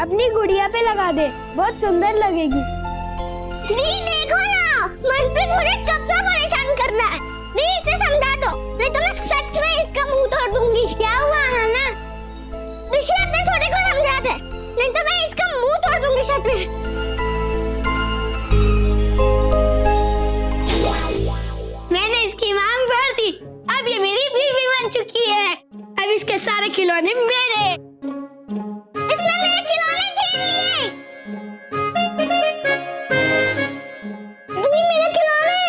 अपनी गुड़िया पे लगा दे, बहुत सुंदर लगेगी। दी देखो ना, मनप्रीत मुझे कब से परेशान कर रहा है। दी इसे समझा दो, नहीं तो मैं सच में इसका मुंह तोड़ दूंगी। क्या हुआ है ना? ऋषि अपने छोटे को समझा दे, नहीं तो मैं इसका मुंह तोड़ दूंगी सच में। मैंने इसकी मांग भर दी, अब ये मेरी बीवी बन चुकी है। अब इसके सारे खिलौने मेरे। इसने मेरे खिलौने छीन लिए। मेरे खिलौने।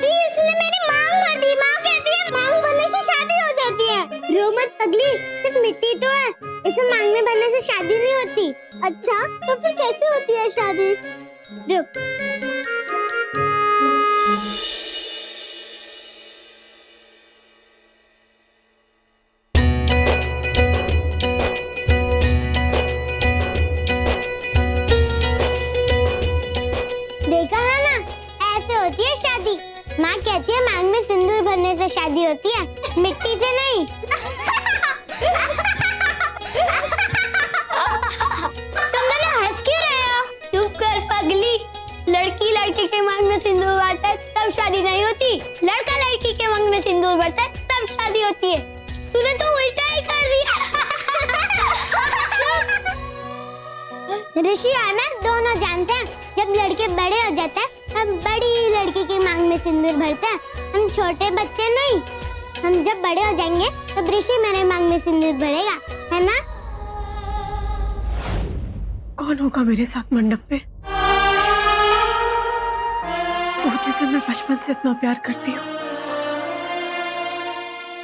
इसने मेरी मांग भर दी। माँ कहती है मांग भरने से शादी हो जाती है। रो मत पगली, सिर्फ मिट्टी तो है, इसे मांग में भरने से शादी नहीं होती। अच्छा, तो फिर कैसे होती है शादी? रुक। देखा है ना, ऐसे होती है शादी। माँ कहती है मांग में सिंदूर भरने से शादी होती है, मिट्टी से नहीं। तुम दोनों हंस क्यों रहे हो? चुप कर पगली। लड़की लड़के के मांग में सिंदूर भरता है तब शादी नहीं होती, लड़का लड़की के मांग में सिंदूर भरता है तब शादी होती है। तूने तो उल्टा ही कर दिया। ऋषि और मैं दोनों जानते हैं, जब लड़के बड़े हो जाते हैं तब बड़ी लड़की की मांग में सिंदूर भरते हैं। हम छोटे बच्चे नहीं। हम जब बड़े हो जाएंगे तब ऋषि मेरे मांग में सिंदूर भरेगा, है ना? कौन होगा मेरे साथ मंडप पे? वो जिसे मैं बचपन से इतना प्यार करती हूँ,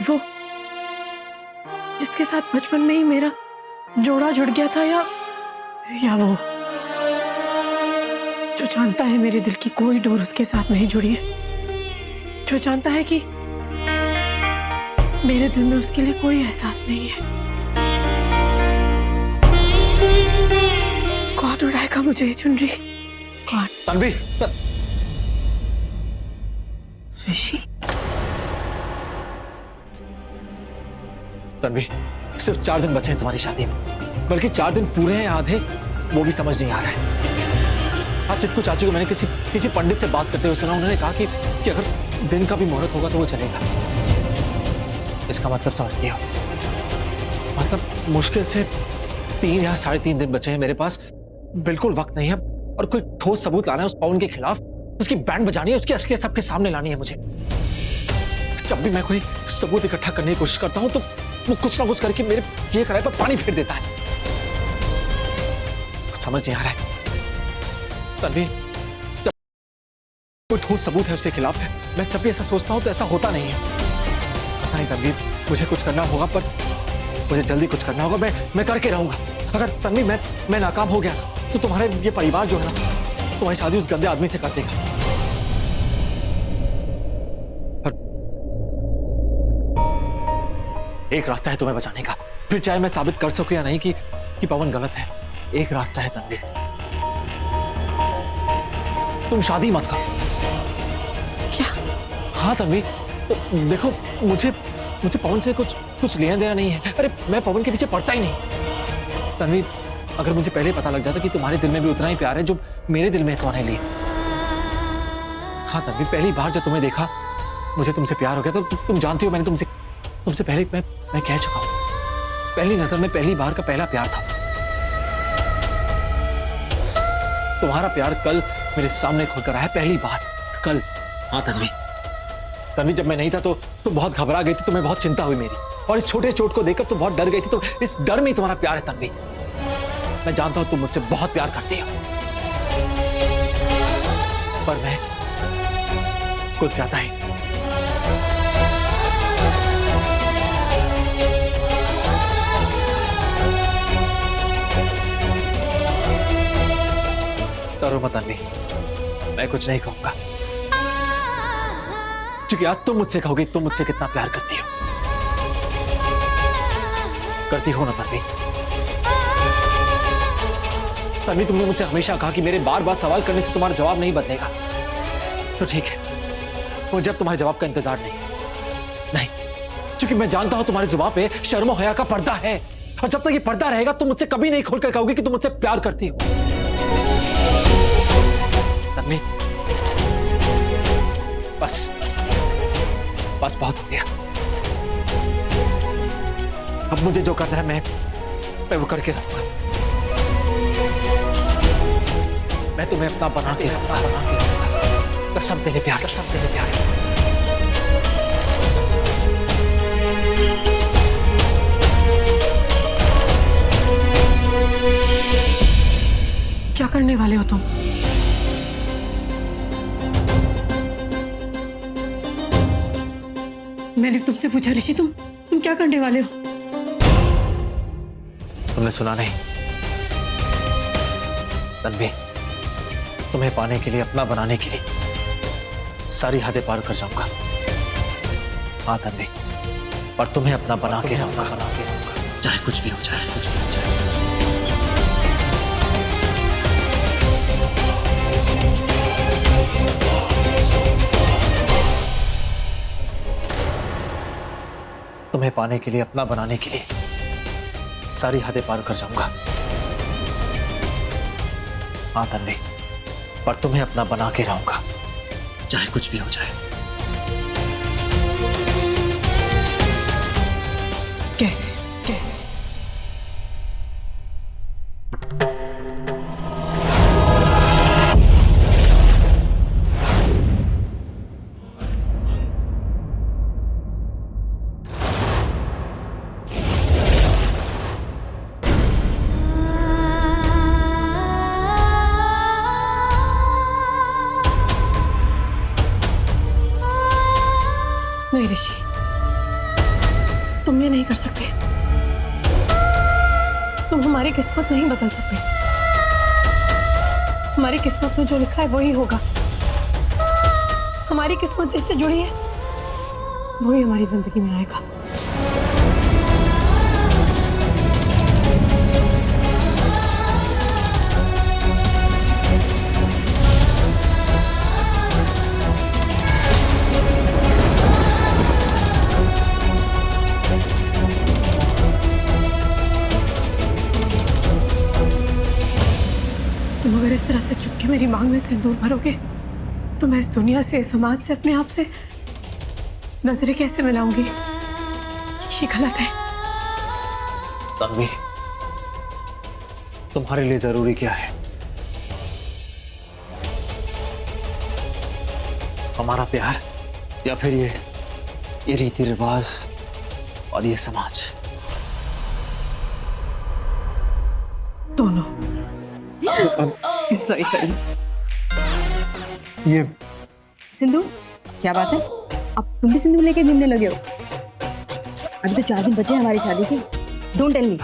वो जिसके साथ बचपन में ही मेरा जोड़ा जुड़ गया था, या वो जो जानता है मेरे दिल की कोई डोर उसके साथ नहीं जुड़ी है, जो जानता है कि मेरे दिल में उसके लिए कोई एहसास नहीं है। कौन उड़ाएगा मुझे ये चुनरी? कौन? तन्वी, ऋषि। तन्वी, सिर्फ 4 दिन बचे हैं तुम्हारी शादी में, बल्कि 4 दिन पूरे हैं आधे, वो भी समझ नहीं आ रहा है। आज चिपकू चाची को मैंने किसी पंडित से बात करते हुए सुना, उन्होंने कहा कि अगर दिन का भी मुहूर्त होगा तो वो चलेगा। इसका मतलब समझती हो? मतलब मुश्किल से 3 या 3.5 दिन बचे हैं मेरे पास, बिल्कुल वक्त नहीं है और कोई ठोस सबूत लाना है उस पवन के खिलाफ, उसकी बैंड बजानी है, उसकी असलियत सबके सामने लानी है मुझे। जब भी मैं कोई सबूत इकट्ठा करने की कोशिश करता हूं तो वो कुछ ना कुछ करके मेरे ये कराए पर पानी फेर देता है। कुछ समझ नहीं आ रहा है तन्वी, जब कोई ठोस सबूत है उसके खिलाफ, मैं जब भी ऐसा सोचता हूं तो ऐसा होता नहीं है। पता नहीं तन्वी, मुझे कुछ करना होगा, पर मुझे जल्दी कुछ करना होगा। मैं करके रहूंगा। अगर तन्वी मैं नाकाम हो गया तो तुम्हारे ये परिवार जो है ना, तुम्हारी शादी उस गंदे आदमी से कर देगा। पर एक रास्ता है तुम्हें बचाने का, फिर चाहे मैं साबित कर सकूं या नहीं कि पवन गलत है। एक रास्ता है तन्वी, तुम शादी मत करो। क्या? हाँ तन्वी, देखो मुझे पवन से कुछ लेना देना नहीं है। अरे मैं पवन के पीछे पड़ता ही नहीं। तन्वी, अगर मुझे पहले पता लग जाता कि तुम्हारे दिल में भी उतना ही प्यार है जो मेरे दिल में है तुम्हारे लिए। हाँ तन्वी, पहली बार जब तुम्हें देखा मुझे तुमसे प्यार हो गया। तो तुम जानती हो मैंने तुमसे पहले मैं कह चुका हूं, पहली नजर में पहली बार का पहला प्यार था। तुम्हारा प्यार कल मेरे सामने खुलकर आया, पहली बार कल। हाँ तन्वी, जब मैं नहीं था तो तुम बहुत घबरा गई थी, तुम्हें बहुत चिंता हुई मेरी, और इस छोटे चोट को देखकर तुम बहुत डर गई थी। तो इस डर में ही तुम्हारा प्यार है तन्वी। मैं जानता हूं तुम मुझसे बहुत प्यार करती हो, पर मैं कुछ ज्यादा ही। डरो मत तन्वी, मैं कुछ नहीं कहूंगा, क्योंकि आज तुम मुझसे कहोगे तुम मुझसे कितना प्यार करती हो। करती हो ना तन्वी? तन्वी, तुमने मुझसे हमेशा कहा कि मेरे बार बार सवाल करने से तुम्हारा जवाब नहीं बदलेगा। तो ठीक है, मुझे अब तुम्हारे जवाब का इंतजार नहीं, क्योंकि मैं जानता हूं तुम्हारे जुबान पे शर्म और हया का पर्दा है। और जब तक ये पर्दा रहेगा तुम मुझसे कभी नहीं खोलकर कहोगे कि तुम मुझसे प्यार करती हो। तन्वी, बस बस बहुत हो गया। अब मुझे जो करना है मैं वो करके रहूंगा। मैं तुम्हें अपना बना के रहूंगा। कसम तेरे प्यार, कसम तेरे प्यार। क्या करने वाले हो तुम? मैंने तुमसे पूछा ऋषि, तुम क्या करने वाले हो? तुमने सुना नहीं तन्वी, तुम्हें पाने के लिए, अपना बनाने के लिए सारी हदें पार कर जाऊंगा। हाँ तन्वी, पर तुम्हें अपना बना के रहूंगा, चाहे कुछ भी हो जाए, कुछ भी हो जाए। तुम्हें पाने के लिए, अपना बनाने के लिए सारी हदें पार कर जाऊंगा। हाँ तन्वी, पर तुम्हें अपना बना के रहूंगा, चाहे कुछ भी हो जाए। कैसे कैसे? नहीं ऋषि, तुम ये नहीं कर सकते। तुम हमारी किस्मत नहीं बदल सकते। हमारी किस्मत में जो लिखा है वही होगा। हमारी किस्मत जिससे जुड़ी है वही हमारी जिंदगी में आएगा। तुम अगर इस तरह से चुपके मेरी मांग में सिंदूर भरोगे तो मैं इस दुनिया से, इस समाज से, अपने आप से नजरें कैसे मिलाऊंगी? ये गलत है। तन्वी, तुम्हारे लिए जरूरी क्या है? हमारा प्यार या फिर ये रीति रिवाज और ये समाज? दोनों। Sorry sorry. ये सिंधु, क्या बात है? अब तुम भी सिंधु लेके घूमने लगे हो? अभी तो 4 दिन बचे हैं हमारी शादी के। डोंट टेल मी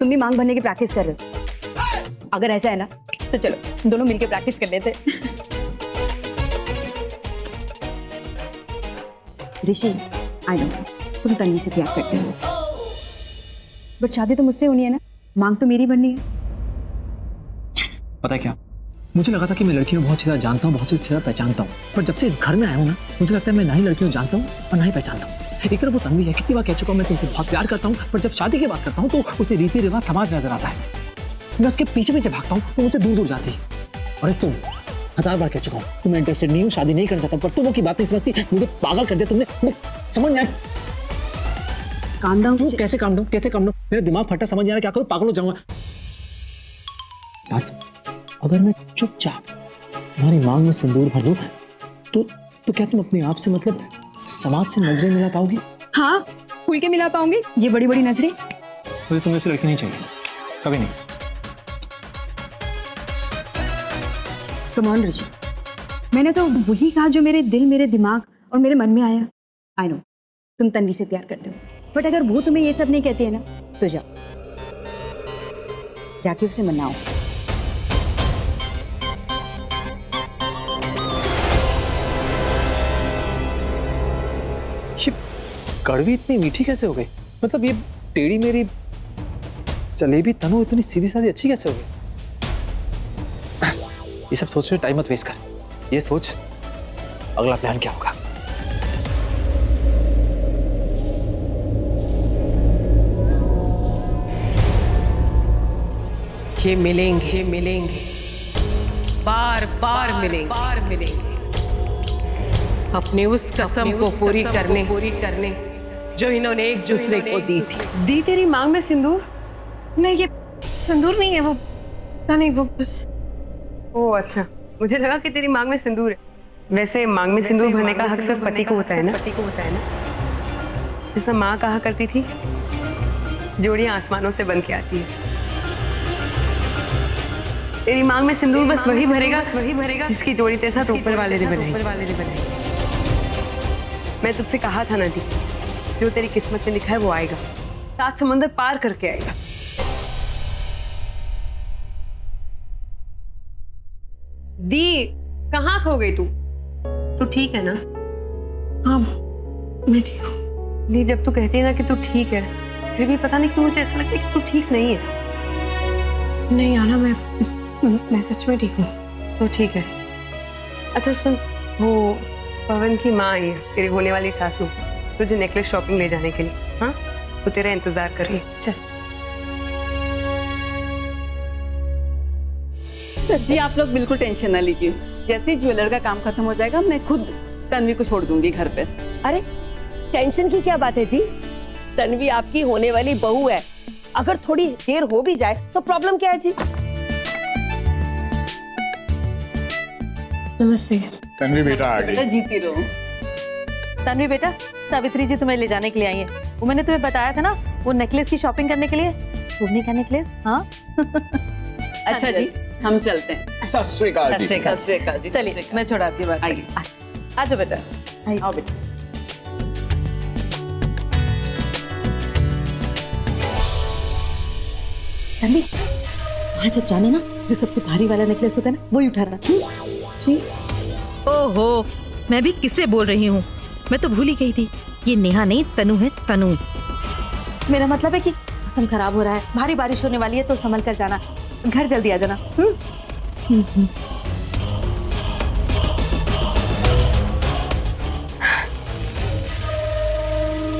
तुम भी मांग भरने की प्रैक्टिस कर रहे हो। अगर ऐसा है ना तो चलो दोनों मिलके प्रैक्टिस कर लेते। ऋषि, आई नो तुम तन्वी से प्यार करते हो, बट शादी तो मुझसे होनी है ना, मांग तो मेरी भरनी है। पता है क्या, मुझे लगा था कि मैं लड़कियों को बहुत ज्यादा जानता हूँ, बहुत ज्यादा पहचानता हूँ, पर जब से इस घर में आया हूँ ना, मुझे लगता है मैं ना ही लड़कियों को जानता हूँ और ना ही पहचानता हूँ। एक तरफ वो तन्वी है, कितनी बार कह चुका हूँ मैं तुमसे बहुत प्यार करता हूँ, पर जब शादी की बात करता हूँ तो उसे रीति रिवाज समाज नजर आता है। मैं उसके पीछे पीछे भागता हूँ तो मुझसे दूर दूर जाती है। और तुम 1000 बार कह चुका हूँ तुम्हें इंटरेस्टेड नहीं हूँ, शादी नहीं करना चाहता, पर तुम की बात नहीं समझती, मुझे पागल कर दिया तुमने। समझ नहीं आया। Calm down. कैसे काम डाउन, कैसे काम डाउन? मेरा दिमाग फटा, समझ नहीं आ रहा क्या करूँ, पागल हो जाऊंगा। अगर मैं चुपचाप तुम्हारी मांग में सिंदूर भर दूं तो क्या तुम अपने आप से, मतलब समाज से नजरें मिला पाओगी? हाँ, खुल के मिला पाऊंगी ये बड़ी बड़ी नजरें। मुझे तुम जैसी लड़की नहीं चाहिए, कभी नहीं। कम ऑन ऋषि, मैंने तो वही कहा जो मेरे दिल, मेरे दिमाग और मेरे मन में आया। आई नो तुम तन्वी से प्यार करते हो, बट अगर वो तुम्हें ये सब नहीं कहती है ना तो जाओ, जाके उसे मनाओ। ये कड़वी इतनी मीठी कैसे हो गई? मतलब ये टेढ़ी मेरी जलेबी तनु इतनी सीधी सादी अच्छी कैसे हो गई? ये सब सोचने में टाइम मत वेस्ट कर, ये सोच अगला प्लान क्या होगा। बच्चे मिलेंगे, बार बार मिलेंगे, अपने उस कसम को पूरी करने जो इन्होंने एक दूसरे को दी थी। दी तेरी मांग में सिंदूर? नहीं, ये सिंदूर नहीं है, वो पता नहीं, वो बस। ओ अच्छा, मुझे लगा कि तेरी मांग में सिंदूर है। वैसे मांग में सिंदूर भरने का हक सिर्फ पति को होता है ना? जैसा माँ कहा करती थी, जोड़ियां आसमानों से बन के आती है। तेरी मांग में सिंदूर बस वही भरेगा जिसकी जोड़ी तेरे साथ ऊपर वाले ने बनाई। मैं तुझसे कहा था ना दी, जो तेरी किस्मत में लिखा है वो आएगा, 7 समंदर पार करके आएगा। दी, कहाँ खो गई तू ठीक है ना? हाँ, मैं ठीक हूँ। दी, जब तू कहती है ना कि तू ठीक है, फिर भी पता नहीं क्यों मुझे ऐसा लगता है कि तू ठीक नहीं है। नहीं आना, मैं सच में ठीक हूँ। तो ठीक है। अच्छा सुन, वो पवन की माँ आई है, तेरी होने वाली सासू, तुझे नेकलेस शॉपिंग ले जाने के लिए। हाँ, वो तेरा इंतजार कर रही है। चल। जी आप लोग बिल्कुल टेंशन ना लीजिए, जैसे ही ज्वेलर का काम खत्म हो जाएगा मैं खुद तन्वी को छोड़ दूंगी घर पे। अरे टेंशन की क्या बात है जी, तन्वी आपकी होने वाली बहू है, अगर थोड़ी देर हो भी जाए तो प्रॉब्लम क्या है जी? नमस्ते। तन्वी बेटा आ गई। जीती रहो। तन्वी बेटा, सावित्री जी तुम्हें ले जाने के लिए आई है। वो मैंने तुम्हें बताया था ना, वो नेकलेस की शॉपिंग करने के लिए। सोने का नेकलेस? हाँ। अच्छा जी, हम चलते हैं। सत श्री अकाल जी। सत श्री अकाल जी। चलिए मैं छोड़ाती हूँ। आइए। आजो बेटा। आओ बेटा। तन्वी, वहाँ जब जाना ना, जो सबसे भारी वाला नेकलेस होगा ना, वही उठाना। जी। ओहो, मैं भी किससे बोल रही हूँ, मैं तो भूल ही गई थी, ये नेहा नहीं तनु है, तनु। मेरा मतलब है कि मौसम खराब हो रहा है, भारी बारिश होने वाली है, तो संभल कर जाना, घर जल्दी आ जाना।